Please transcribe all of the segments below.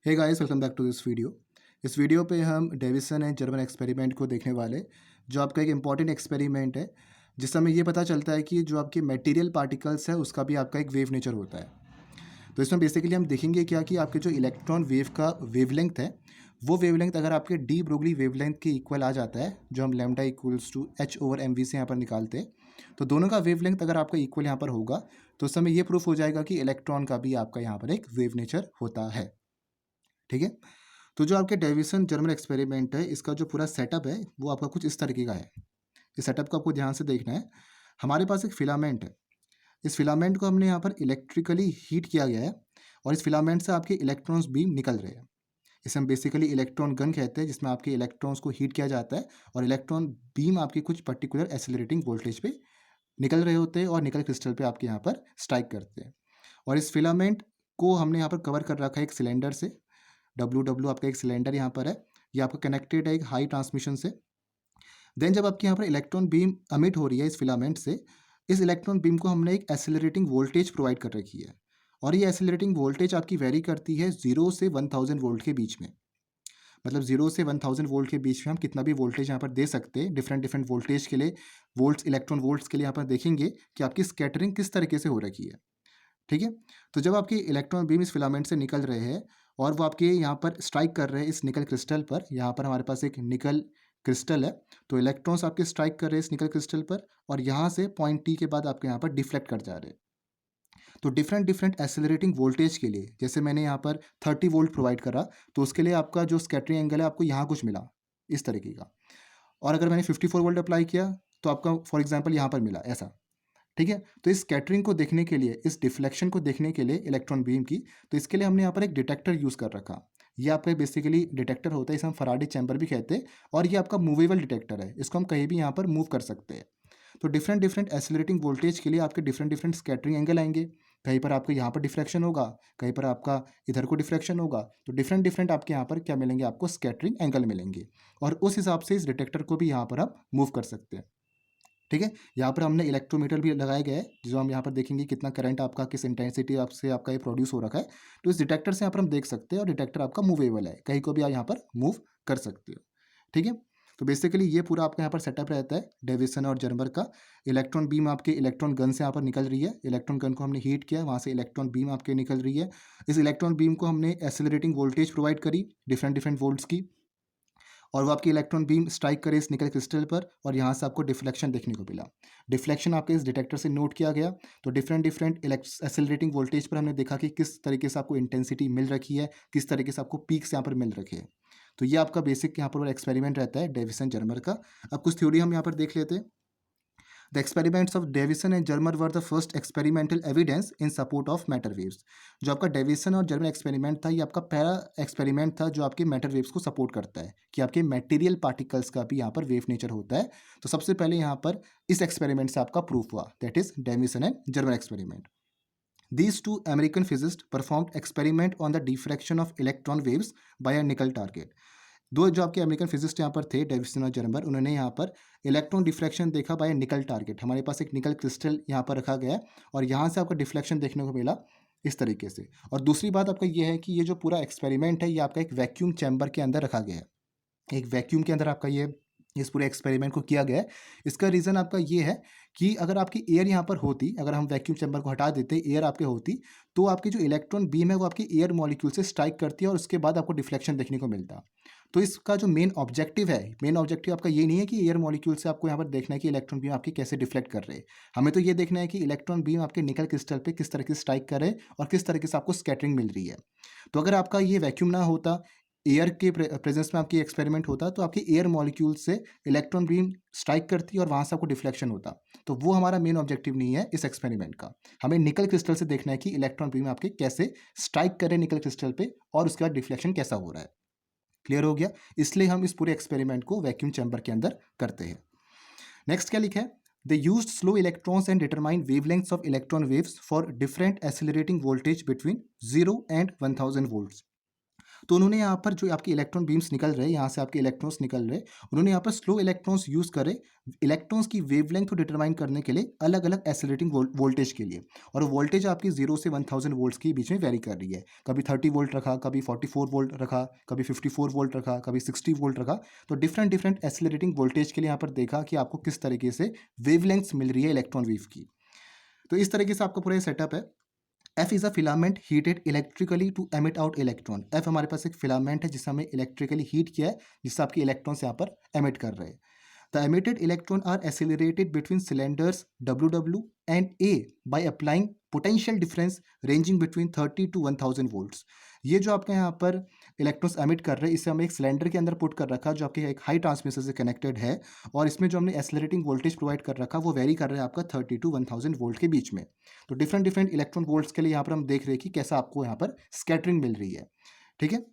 Hey guys, welcome back to this video. इस video पे हम डेविसन एंड जर्मन एक्सपेरिमेंट को देखने वाले, जो आपका एक इम्पॉर्टेंट एक्सपेरिमेंट है, जिससे हमें ये पता चलता है कि जो आपके मटेरियल पार्टिकल्स है उसका भी आपका एक वेव नेचर होता है। तो इसमें बेसिकली हम देखेंगे क्या कि आपके जो इलेक्ट्रॉन वेव का वेवलेंथ है, वो वेवलेंथ अगर आपके डी ब्रोगली वेवलेंथ के इक्वल आ जाता है, जो हम लैम्डा इक्वल्स टू h/mv से यहाँ पर निकालते हैं, तो दोनों का वेवलेंथ अगर आपका इक्वल यहाँ पर होगा तो उस समय ये प्रूफ हो जाएगा कि इलेक्ट्रॉन का भी आपका यहाँ पर एक वेव नेचर होता है। ठीक है। तो जो आपके डेविसन जर्मर एक्सपेरिमेंट है, इसका जो पूरा सेटअप है वो आपका कुछ इस तरीके का है। इस सेटअप को आपको ध्यान से देखना है। हमारे पास एक फिलामेंट है। इस फिलामेंट को हमने यहाँ पर इलेक्ट्रिकली हीट किया गया है और इस फिलामेंट से आपके इलेक्ट्रॉन्स बीम निकल रहे हैं। इसे हम बेसिकली इलेक्ट्रॉन गन कहते हैं, जिसमें आपके इलेक्ट्रॉन्स को हीट किया जाता है और इलेक्ट्रॉन बीम आपकी कुछ पर्टिकुलर एक्सेलरेटिंग वोल्टेज पे निकल रहे होते हैं और निकल क्रिस्टल पे आपके यहाँ पर स्ट्राइक करते हैं। और इस फिलामेंट को हमने यहाँ पर कवर कर रखा है एक सिलेंडर से। डब्ल्यू आपका एक सिलेंडर यहाँ पर है, ये आपका कनेक्टेड है एक हाई ट्रांसमिशन से। देन जब आपके यहाँ पर इलेक्ट्रॉन बीम अमिट हो रही है इस फिलामेंट से, इस इलेक्ट्रॉन बीम को हमने एक एक्सेलरेटिंग वोल्टेज प्रोवाइड कर रखी है और ये एक्सेलरेटिंग वोल्टेज आपकी वेरी करती है 0 से 1000 वोल्ट के बीच में। मतलब 0 से 1000 वोल्ट के बीच में हम कितना भी वोल्टेज यहाँ पर दे सकते हैं। डिफरेंट डिफरेंट वोल्टेज के लिए, वोल्ट्स इलेक्ट्रॉन वोल्ट्स के लिए यहाँ पर देखेंगे कि आपकी स्कैटरिंग किस तरीके से हो रखी है। ठीक है। तो जब आपके इलेक्ट्रॉन बीम इस फिलामेंट से निकल रहे हैं और वो आपके यहाँ पर स्ट्राइक कर रहे हैं इस निकल क्रिस्टल पर, यहाँ पर हमारे पास एक निकल क्रिस्टल है, तो इलेक्ट्रॉन्स आपके स्ट्राइक कर रहे हैं इस निकल क्रिस्टल पर और यहाँ से पॉइंट टी के बाद आपके यहाँ पर डिफ्लेक्ट कर जा रहे हैं। तो डिफरेंट डिफरेंट एक्सेलरेटिंग वोल्टेज के लिए, जैसे मैंने यहाँ पर 30 वोल्ट प्रोवाइड करा, तो उसके लिए आपका जो स्कैटरिंग एंगल है आपको यहाँ कुछ मिला इस तरीके का। और अगर मैंने 54 वोल्ट अप्लाई किया तो आपका फॉर एग्जाम्पल यहाँ पर मिला ऐसा। ठीक है। तो इस स्कैटरिंग को देखने के लिए, इस डिफ्लेक्शन को देखने के लिए इलेक्ट्रॉन बीम की, तो इसके लिए हमने यहाँ पर एक डिटेक्टर यूज़ कर रखा। ये आपका बेसिकली डिटेक्टर होता है, इसे हम फराडे चैम्बर भी कहते हैं और ये आपका मूवेबल डिटेक्टर है, इसको हम कहीं भी यहाँ पर मूव कर सकते हैं। तो डिफरेंट डिफरेंट एक्सेलरेटिंग वोल्टेज के लिए आपके डिफरेंट डिफरेंट स्कैटरिंग एंगल आएंगे। कहीं पर आपको यहाँ पर डिफ्रैक्शन होगा, कहीं पर आपका इधर को डिफ्रैक्शन होगा, तो डिफरेंट डिफरेंट आपके यहाँ पर क्या मिलेंगे, आपको स्कैटरिंग एंगल मिलेंगे और उस हिसाब से इस डिटेक्टर को भी यहाँ पर आप मूव कर सकते हैं। ठीक है। यहाँ पर हमने इलेक्ट्रोमीटर भी लगाया गया है, जो हम यहाँ पर देखेंगे कितना करंट आपका किस इंटेंसिटी आपसे आपका ये प्रोड्यूस हो रखा है। तो इस डिटेक्टर से यहाँ पर हम देख सकते हैं और डिटेक्टर आपका मूवेबल है, कहीं को भी आप यहाँ पर मूव कर सकते हो। ठीक है। तो बेसिकली ये पूरा आपका यहाँ पर सेटअप रहता है डेविसन और जर्मर का। इलेक्ट्रॉन बीम आपके इलेक्ट्रॉन गन से यहाँ पर निकल रही है, इलेक्ट्रॉन गन को हमने हीट किया, वहाँ से इलेक्ट्रॉन बीम आपके निकल रही है। इस इलेक्ट्रॉन बीम को हमने एक्सेलरेटिंग वोल्टेज प्रोवाइड करी डिफरेंट डिफरेंट वोल्ट्स की, और वो आपकी इलेक्ट्रॉन बीम स्ट्राइक करे इस निकल क्रिस्टल पर और यहाँ से आपको डिफ्लेक्शन देखने को मिला। डिफ्लेक्शन आपके इस डिटेक्टर से नोट किया गया। तो डिफरेंट डिफरेंट एक्सेलरेटिंग वोल्टेज पर हमने देखा कि किस तरीके से आपको इंटेंसिटी मिल रखी है, किस तरीके से आपको पीक्स यहाँ पर मिल रखे हैं। तो ये आपका बेसिक यहाँ पर एक्सपेरिमेंट रहता है डेविसन जर्मर का। अब कुछ थ्योरी हम यहाँ पर देख लेते हैं। The experiments of Davisson and Germer were the first experimental evidence in support of matter waves. जो आपका डेविसन और जर्मर एक्सपेरिमेंट था, ये आपका पहला एक्सपेरिमेंट था जो आपके मैटर वेव्स को सपोर्ट करता है कि आपके मटेरियल पार्टिकल्स का भी यहाँ पर वेव नेचर होता है। तो सबसे पहले यहाँ पर इस एक्सपेरिमेंट से आपका प्रूफ हुआ, that is Davisson and Germer experiment. These two American physicists performed experiment on the diffraction of electron waves by a nickel target. दो जो आपके अमेरिकन फिजिस्ट यहाँ पर थे, डेविसन और जर्मर, उन्होंने यहाँ पर इलेक्ट्रॉन डिफ्रैक्शन देखा बाय निकल टारगेट। हमारे पास एक निकल क्रिस्टल यहाँ पर रखा गया है और यहाँ से आपका डिफ्लेक्शन देखने को मिला इस तरीके से। और दूसरी बात आपका ये है कि ये जो पूरा एक्सपेरिमेंट है ये आपका एक वैक्यूम चैम्बर के अंदर रखा गया है। एक वैक्यूम के अंदर आपका ये इस पूरे एक्सपेरिमेंट को किया गया है। इसका रीज़न आपका ये है कि अगर आपकी एयर यहाँ पर होती, अगर हम वैक्यूम चैम्बर को हटा देते, एयर आपके होती, तो आपकी जो इलेक्ट्रॉन बीम है वो आपकी एयर मॉलिक्यूल से स्ट्राइक करती है और उसके बाद आपको डिफ्लेक्शन देखने को मिलता। तो इसका जो मेन ऑब्जेक्टिव है, मेन ऑब्जेक्टिव आपका ये नहीं है कि एयर मॉलिक्यूल से आपको यहाँ पर देखना है कि इलेक्ट्रॉन बीम आपकी कैसे डिफ्लेक्ट कर रहे हैं। हमें तो ये देखना है कि इलेक्ट्रॉन बीम आपके निकल क्रिस्टल पे किस तरह से स्ट्राइक कर रहे हैं और किस तरीके से आपको स्कैटरिंग मिल रही है। तो अगर आपका ये वैक्यूम ना होता, एयर के प्रेजेंस में आपकी एक्सपेरिमेंट होता, तो आपकी एयर मॉलिक्यूल से इलेक्ट्रॉन बीम स्ट्राइक करती और वहाँ से आपको डिफ्लेक्शन होता। तो वो हमारा मेन ऑब्जेक्टिव नहीं है इस एक्सपेरिमेंट का। हमें निकल क्रिस्टल से देखना है कि इलेक्ट्रॉन बीम आपके कैसे स्ट्राइक करें निकल क्रिस्टल पे और उसके बाद डिफ्लेक्शन कैसा हो रहा है। क्लियर हो गया। इसलिए हम इस पूरे एक्सपेरिमेंट को वैक्यूम चैम्बर के अंदर करते हैं। नेक्स्ट क्या लिखा है, they used slow electrons and determine wavelengths of electron waves for different accelerating voltage between 0 and 1000 volts. तो उन्होंने यहाँ पर जो आपके इलेक्ट्रॉन बीम्स निकल रहे हैं, यहाँ से आपके इलेक्ट्रॉन्स निकल रहे, उन्होंने यहाँ पर स्लो इलेक्ट्रॉन्स यूज़ करे इलेक्ट्रॉन्स की वेवलेंथ को डिटरमाइन करने के लिए अलग अलग एक्सेलरेटिंग वोल्टेज के लिए। और वोल्टेज आपकी 0 से 1000 वोल्ट्स के बीच में वेरी कर रही है। कभी 30 वोल्ट रखा, कभी 44 वोल्ट रखा, कभी 54 वोल्ट रखा, कभी 60 वोल्ट रखा। तो डिफरेंट डिफरेंट एक्सेलरेटिंग वोल्टेज के लिए यहाँ पर देखा कि आपको किस तरीके से वेवलेंथ्स मिल रही है इलेक्ट्रॉन वेव की। तो इस तरीके से आपका पूरा सेटअप है। F is a filament heated electrically to emit out electron। F हमारे पास एक फिलामेंट है जिसे हमें इलेक्ट्रिकली हीट किया है, जिससे आपके इलेक्ट्रॉन्स यहाँ पर एमिट कर रहे हैं। The emitted electron are accelerated between cylinders WW and A by applying potential difference ranging between 30 to 1000 volts। ये जो आपके यहाँ पर इलेक्ट्रॉन्स एमिट कर रहे हैं, इसे हमने एक सिलेंडर के अंदर पुट कर रखा जो आपके एक हाई ट्रांसमिटर से कनेक्टेड है, और इसमें जो हमने एक्सेलरेटिंग वोल्टेज प्रोवाइड कर रखा वो वेरी कर रहा है आपका 30 टू 1000 वोल्ट के बीच में। तो डिफरेंट डिफरेंट इलेक्ट्रॉन वोल्ट्स के लिए यहाँ पर हम देख रहे हैं कि कैसा आपको यहाँ पर स्कैटरिंग मिल रही है। ठीक है,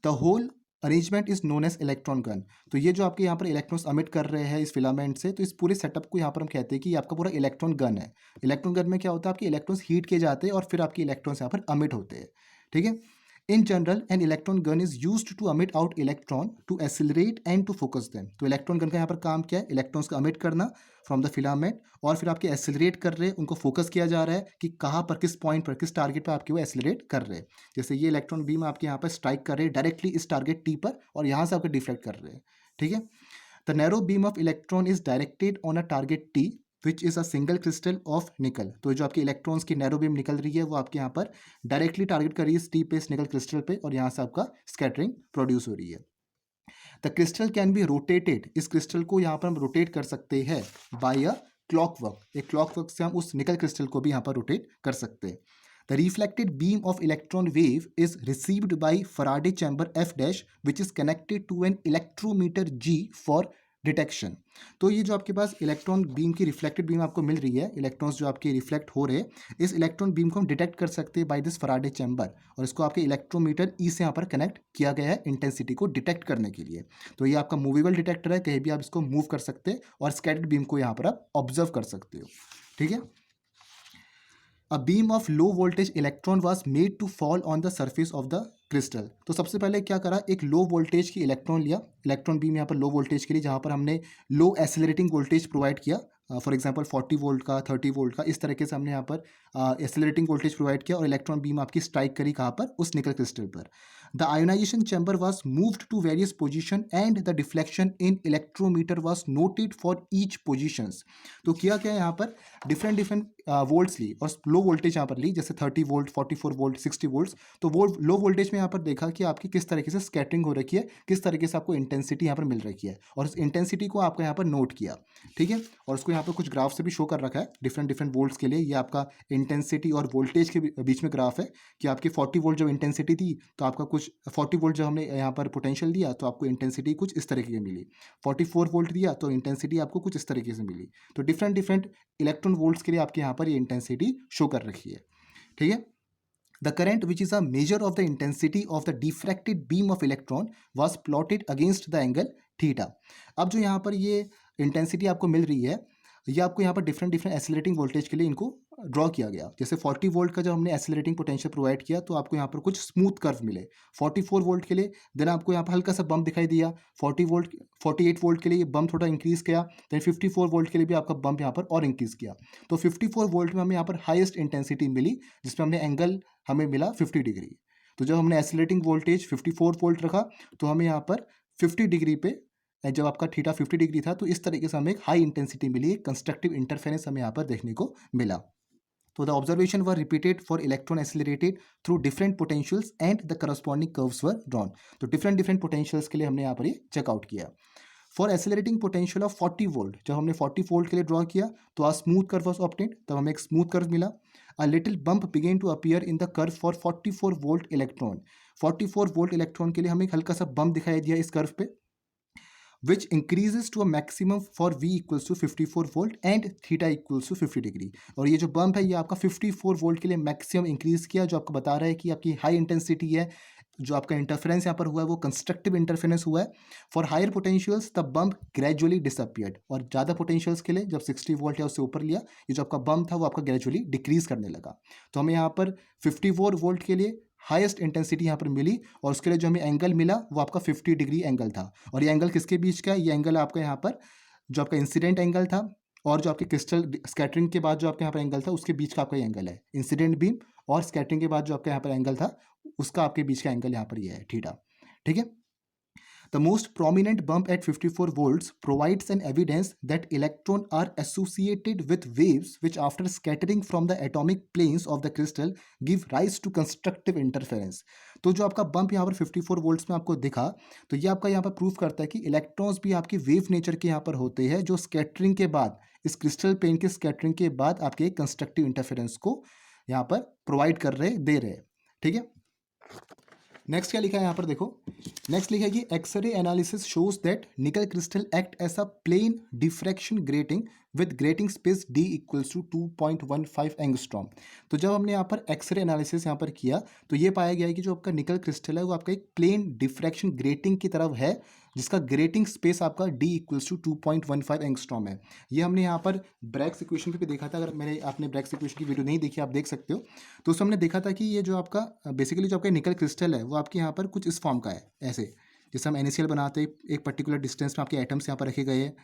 the whole arrangement is known as electron gun. तो ये जो आपके यहाँ पर इलेक्ट्रॉन्स अमिट कर रहे हैं इस फिलामेंट से, तो इस पूरे सेटअप को यहाँ पर हम कहते हैं कि ये आपका पूरा इलेक्ट्रॉन गन है। इलेक्ट्रॉन गन में क्या होता है, आपके इलेक्ट्रॉन्स हीट किए जाते हैं और फिर आपके इलेक्ट्रॉन्स यहाँ पर अमिट होते हैं। ठीक है, in general an electron gun is used to emit out electron to accelerate and to focus them. तो इलेक्ट्रॉन गन का यहाँ पर काम क्या है, इलेक्ट्रॉन्स का अमिट करना फ्रॉम द फिलामेंट, और फिर आपके एक्सिलरेट कर रहे हैं, उनको फोकस किया जा रहा है कि कहाँ पर, किस पॉइंट पर, किस टारगेट पर आपके वो एक्सिलरेट कर रहे हैं। जैसे ये इलेक्ट्रॉन बीम आपके यहाँ पर स्ट्राइक कर रहे हैं डायरेक्टली इस टारगेट टी पर, और यहाँ से आपके डिफ्लेक्ट कर रहे हैं। ठीक है, the narrow beam of electron is directed on a target T which is a single crystal of निकल। तो जो आपके इलेक्ट्रॉन्स की नैरो बीम निकल रही है वो आपके यहाँ पर डायरेक्टली टारगेट कर रही है इस टी पे, इस निकल क्रिस्टल पे, और यहाँ से आपका स्कैटरिंग प्रोड्यूस हो रही है। The crystal can be rotated. इस क्रिस्टल को यहाँ पर हम रोटेट कर सकते हैं बाय अ क्लॉकवर्क। एक क्लॉकवर्क से हम उस निकल क्रिस्टल को भी यहाँ पर रोटेट कर सकते हैं। The reflected beam of electron wave is received by Faraday chamber F dash which is connected to an electrometer G for detection. तो ये जो आपके पास इलेक्ट्रॉन बीम की रिफ्लेक्टेड बीम आपको मिल रही है, इलेक्ट्रॉन्स जो आपके रिफ्लेक्ट हो रहे हैं, इस इलेक्ट्रॉन बीम को हम डिटेक्ट कर सकते हैं बाय दिस फराडे चैम्बर, और इसको आपके इलेक्ट्रोमीटर ई से यहाँ पर कनेक्ट किया गया है इंटेंसिटी को डिटेक्ट करने के लिए। तो ये आपका मूवेबल डिटेक्टर है, कहीं भी आप इसको मूव कर सकते हैं और स्कैटर्ड बीम को यहाँ पर आप ऑब्जर्व कर सकते हो। ठीक है, A beam of low voltage electron was made to fall on the surface of the crystal। तो सबसे पहले क्या करा, एक लो वोल्टेज की इलेक्ट्रॉन लिया, इलेक्ट्रॉन बीम यहाँ पर लो वोल्टेज के लिए, जहाँ पर हमने लो एक्सेलरेटिंग वोल्टेज प्रोवाइड किया, फॉर एग्जांपल 40 वोल्ट का, 30 वोल्ट का, इस तरीके से हमने यहाँ पर एक्सेलरेटिंग वोल्टेज प्रोवाइड किया, और इलेक्ट्रॉन बीम आपकी स्ट्राइक करी कहाँ पर, उस निकल क्रिस्टल पर। The ionisation chamber was moved to various position and the deflection in electrometer was noted for each positions। तो किया क्या यहाँ पर, डिफरेंट डिफरेंट वोल्ट्स ली और लो वोल्टेज यहाँ पर ली, जैसे 30 वोल्ट, 44 वोल्ट, 60 वोल्ट्स। तो वो लो वोल्टेज में यहाँ पर देखा कि आपकी किस तरीके से स्कैटरिंग हो रखी है, किस तरीके से आपको इंटेंसिटी यहाँ पर मिल रखी है, और उस इंटेंसिटी को आपको यहाँ पर नोट किया। ठीक है, और उसको यहाँ पर कुछ ग्राफ से भी शो कर रखा है डिफरेंट डिफरेंट वोल्ट्स के लिए। ये आपका इंटेंसिटी और वोल्टेज के बीच में ग्राफ है कि आपकी 40 वोल्ट जब इंटेंसिटी थी तो आपका कुछ 40 वोल्ट जब हमने यहाँ पर पोटेंशियल दिया तो आपको इंटेंसिटी कुछ इस तरीके की मिली, 44 वोल्ट दिया तो इंटेंसिटी आपको कुछ इस तरीके से मिली। तो डिफरेंट डिफरेंट इलेक्ट्रॉन वोल्ट्स के लिए आपके यहाँ पर ये इंटेंसिटी शो कर रखी है। ठीक है, The current, which is a measure of the intensity of the diffracted beam of electron, was plotted against the angle theta। अब जो यहाँ पर ये इंटेंसिटी आपको मिल रही है, ये आपको यहाँ पर डिफरेंट डिफरेंट एक्सेलरेटिंग वोल्टेज के लिए इनको ड्रॉ किया गया। जैसे 40 वोल्ट का जब हमने एक्सेलरेटिंग पोटेंशियल प्रोवाइड किया तो आपको यहाँ पर कुछ स्मूथ कर्व मिले 44 वोल्ट के लिए, देन आपको यहाँ पर हल्का सा बम्प दिखाई दिया 48 वोल्ट के लिए, ये बम्प थोड़ा इंक्रीज किया, देन 54 वोल्ट के लिए भी आपका बम्प यहाँ पर और इंक्रीज किया। तो 54 वोल्ट में हमें यहाँ पर हाईएस्ट इंटेंसिटी मिली, जिसमें हमने एंगल हमें मिला 50 डिग्री। तो जब हमने एक्सेलरेटिंग वोल्टेज 54 वोल्ट रखा तो हमें यहाँ पर 50 डिग्री पे, जब आपका थीटा 50 डिग्री था, तो इस तरीके से हमें एक हाई इंटेंसिटी मिली, एक कंस्ट्रक्टिव इंटरफेरेंस हमें यहाँ पर देखने को मिला। तो the observation were repeated for electron accelerated through different potentials and the corresponding curves were drawn. तो डिफरेंट डिफरेंट पोटेंशियल्स के लिए हमने यहाँ पर ये चेकआउट किया। For accelerating potential of 40 volt, जब हमने 40 वोल्ट के लिए ड्रॉ किया तो a smooth curve was obtained, तब हमें एक स्मूथ कर्व मिला। A little bump begin to appear in the curve for 44 volt electron. 44 volt electron के लिए हमें एक हल्का सा बम्प दिखाई दिया इस कर्व पे, which increases to a maximum for V equals to 54 volt and theta equals to 50 degree. और ये जो बम्प है ये आपका 54 वोल्ट के लिए मैक्सिमम इंक्रीज किया, जो आपको बता रहा है कि आपकी हाई इंटेंसिटी है, जो आपका इंटरफेरेंस यहाँ पर हुआ है वो कंस्ट्रक्टिव इंटरफेरेंस हुआ है। For higher potentials the bump gradually disappeared, और ज़्यादा पोटेंशियल्स के लिए जब 60 वोल्ट या उससे ऊपर लिया, ये जो आपका बम्प था वो आपका ग्रेजुअली डिक्रीज करने लगा। तो हमें यहाँ पर 54 वोल्ट के लिए हाईएस्ट इंटेंसिटी यहाँ पर मिली और उसके लिए जो हमें एंगल मिला वो आपका 50 डिग्री एंगल था। और ये एंगल किसके बीच का है? ये एंगल आपका यहाँ पर जो आपका इंसिडेंट एंगल था और जो आपके क्रिस्टल स्कैटरिंग के बाद जो आपके यहाँ पर एंगल था उसके बीच का आपका ये एंगल है। इंसिडेंट बीम और स्कैटरिंग के बाद जो आपका यहाँ पर एंगल था उसका आपके बीच का एंगल यहाँ पर ये है थीटा। ठीक है। The most prominent bump at 54 volts provides an evidence that electrons are associated with waves which, after scattering from the atomic planes of the crystal, give rise to constructive interference. तो जो आपका bump यहाँ पर 54 volts में आपको दिखा, तो ये आपका यहाँ पर प्रूफ करता है कि इलेक्ट्रॉन्स भी आपकी वेव नेचर के यहाँ पर होते हैं जो स्कैटरिंग के बाद, इस क्रिस्टल प्लेन के स्कैटरिंग के बाद आपके कंस्ट्रक्टिव इंटरफेरेंस को यहाँ पर प्रोवाइड कर रहे, दे रहे। ठीक है। नेक्स्ट क्या लिखा है यहाँ पर देखो, नेक्स्ट लिखा है कि x-ray analysis shows that nickel crystal act as a plane diffraction grating with grating space D equals to 2.15 angstrom. तो जब हमने यहाँ पर एक्सरे एनालिसिस यहाँ पर किया तो ये पाया गया है कि जो आपका निकल क्रिस्टल है वो आपका एक प्लेन डिफ्रैक्शन ग्रेटिंग की तरफ है जिसका ग्रेटिंग स्पेस आपका D इक्वल्स टू 2.15 एंगस्ट्रॉम है। ये हमने यहाँ पर ब्रैग्स इक्वेशन पे भी देखा था। अगर आपने ब्रैग्स इक्वेशन की वीडियो नहीं देखी आप देख सकते हो। तो उसमें हमने देखा था कि ये जो आपका बेसिकली जो आपका निकल क्रिस्टल है वो आपके यहाँ पर कुछ इस फॉर्म का है, ऐसे जैसे हम NaCl बनाते हैं एक पर्टिकुलर डिस्टेंस में आपके एटम्स यहाँ पर रखे गए हैं,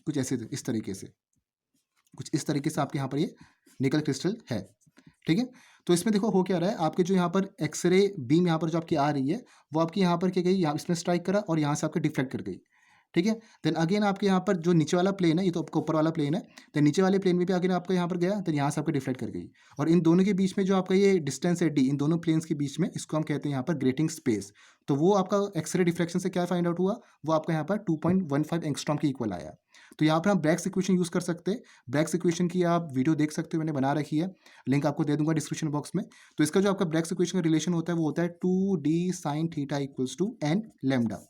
कुछ ऐसे इस तरीके से, कुछ इस तरीके से आपके यहाँ पर ये निकल क्रिस्टल है। ठीक है। तो इसमें देखो हो क्या रहा है, आपके जो यहाँ पर एक्सरे बीम यहाँ पर जो आपकी आ रही है वो आपकी यहाँ पर क्या गई, यहाँ इसमें स्ट्राइक करा और यहाँ से आपके डिफ्लेक्ट कर गई। ठीक है। देन अगेन आपके यहाँ पर जो नीचे वाला प्लेन है, ये तो आपका ऊपर वाला प्लेन है, तो नीचे वाले प्लेन में भी अगेन आपका यहाँ पर गया, तो यहाँ से आपको डिफ्लेक्ट कर गई। और इन दोनों के बीच में जो आपका ये डिस्टेंस है D, इन दोनों प्लेन्स के बीच में, इसको हम कहते हैं यहाँ पर ग्रेटिंग स्पेस। तो वो आपका एक्सरे डिफ्लेक्शन से क्या फाइंड आउट हुआ, वो आपका यहाँ पर 2.15 एंगस्ट्रॉम के इक्वल आया। तो यहाँ पर हम ब्रैग्स इक्वेशन यूज़ कर सकते हैं। ब्रैग्स इक्वेशन की आप वीडियो देख सकते हो, मैंने बना रखी है, लिंक आपको दे दूंगा डिस्क्रिप्शन बॉक्स में। तो इसका जो आपका ब्रैग्स इक्वेशन का रिलेशन होता है वो होता है 2D sine theta equals to n lambda.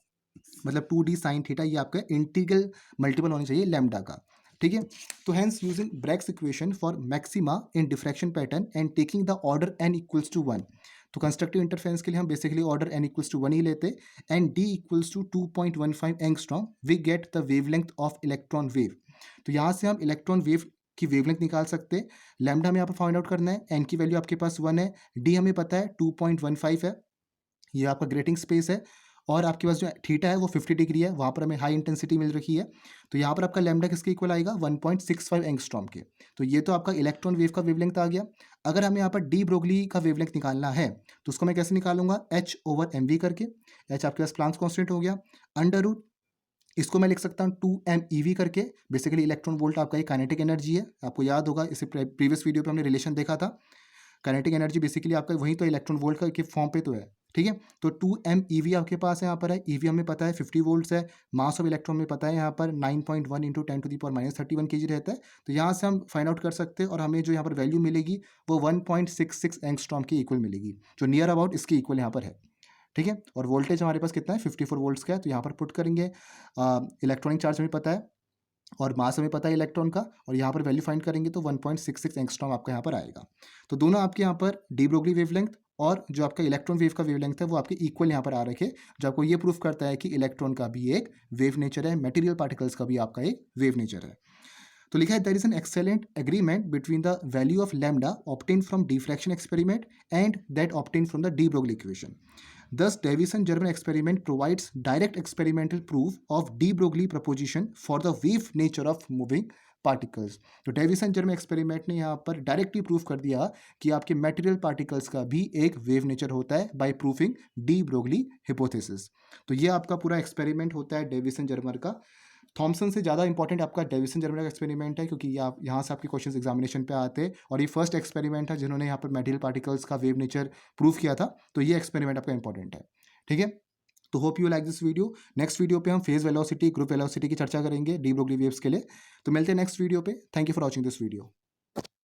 मतलब 2D साइन थीटा ये आपका इंटीग्रल मल्टीपल होना चाहिए लैम्डा का। ठीक है। तो hence using Bragg's equation for maxima in diffraction pattern and taking the order n equals to 1, तो कंस्ट्रक्टिव इंटरफेरेंस के लिए हम basically order n equals to 1 ही लेते and D equals to 2.15 angstrom, we get the wavelength of electron wave. तो यहाँ से हम इलेक्ट्रॉन वेव की वेवलेंथ निकाल सकते हैं। लैम्डा हमें यहाँ पर फाइंड आउट करना है, n की वैल्यू आपके पास 1 है, D हमें पता है 2.15 है, ये आपका ग्रेटिंग स्पेस है, और आपके पास जो थीटा है वो 50 डिग्री है, वहाँ पर हमें हाई इंटेंसिटी मिल रखी है। तो यहाँ पर आपका लैम्डा किसके इक्वल आएगा, 1.65 एंगस्ट्रॉम के। तो ये तो आपका इलेक्ट्रॉन वेव का वेवलेंथ आ गया। अगर हमें यहाँ पर डी ब्रोगली का वेवलेंथ निकालना है तो उसको मैं कैसे निकालूंगा, H/mv करके, H आपके पास प्लांक्स कांस्टेंट हो गया, अंडर रूट इसको मैं लिख सकता हूँ 2m करके। बेसिकली इलेक्ट्रॉन वोल्ट आपका ये काइनेटिक एनर्जी है, आपको याद होगा इसे प्रीवियस वीडियो पे हमने रिलेशन देखा था। काइनेटिक एनर्जी बेसिकली आपका वही तो इलेक्ट्रॉन वोल्ट का के फॉर्म पे तो है। ठीक है। तो 2m आपके पास यहाँ पर है, EV हमें पता है 50 वोल्ट्स है, मास ऑफ इलेक्ट्रॉन में पता है यहाँ पर 9.1 इंटू 10⁻³ kg रहता है। तो यहाँ से हम फाइंड आउट कर सकते हैं और हमें जो यहाँ पर वैल्यू मिलेगी वो 1.66 एंगस्ट्रॉम के इक्वल मिलेगी, जो नियर अबाउट इसके इक्वल यहाँ पर है। ठीक है। और वोल्टेज हमारे पास कितना है, 54 वोल्ट्स का है। तो यहाँ पर पुट करेंगे, इलेक्ट्रॉनिक चार्ज हमें पता है और मास हमें पता है इलेक्ट्रॉन का, और यहाँ पर वैल्यू फाइंड करेंगे तो 1.66 एंगस्ट्रॉम आपका यहाँ पर आएगा। तो दोनों आपके यहाँ पर डी ब्रोगली वेवलेंथ और जो आपका इलेक्ट्रॉन वेव का वेवलेंथ है वो आपके इक्वल यहाँ पर आ रखे, जो आपको ये प्रूफ करता है कि इलेक्ट्रॉन का भी एक वेव नेचर है, मटेरियल पार्टिकल्स का भी आपका एक वेव नेचर है। तो लिखा है there is an excellent agreement between the value of lambda obtain from diffraction experiment and that obtain from the de Broglie equation. Thus, Davisson-Germer experiment provides direct experimental proof of de Broglie proposition for the wave nature of moving particles. तो Davisson-Germer experiment ने यहाँ पर directly proof कर दिया कि आपके material particles का भी एक वेव नेचर होता है by proofing de Broglie hypothesis. तो ये आपका पूरा एक्सपेरिमेंट होता है डेविसन-जर्मर का। थॉमसन से ज़्यादा इंपॉर्टेंट आपका डेविसन-जर्मर का एक्सपेरिमेंट है, क्योंकि ये आप यहाँ से आपके क्वेश्चंस एग्जामिनेशन पे आते हैं और ये फर्स्ट एक्सपेरिमेंट है जिन्होंने यहाँ पर मेटेरियल पार्टिकल्स का वेव नेचर प्रूफ किया था। तो ये एक्सपेरिमेंट आपका इंपॉर्टेंट है। ठीक है। तो hope you like this video. Next video पे हम फेज वेलोसिटी, ग्रुप वेलोसिटी की चर्चा करेंगे डी ब्रोगली वेव्स के लिए। तो मिलते हैं नेक्स्ट वीडियो पे। Thank you for watching this video.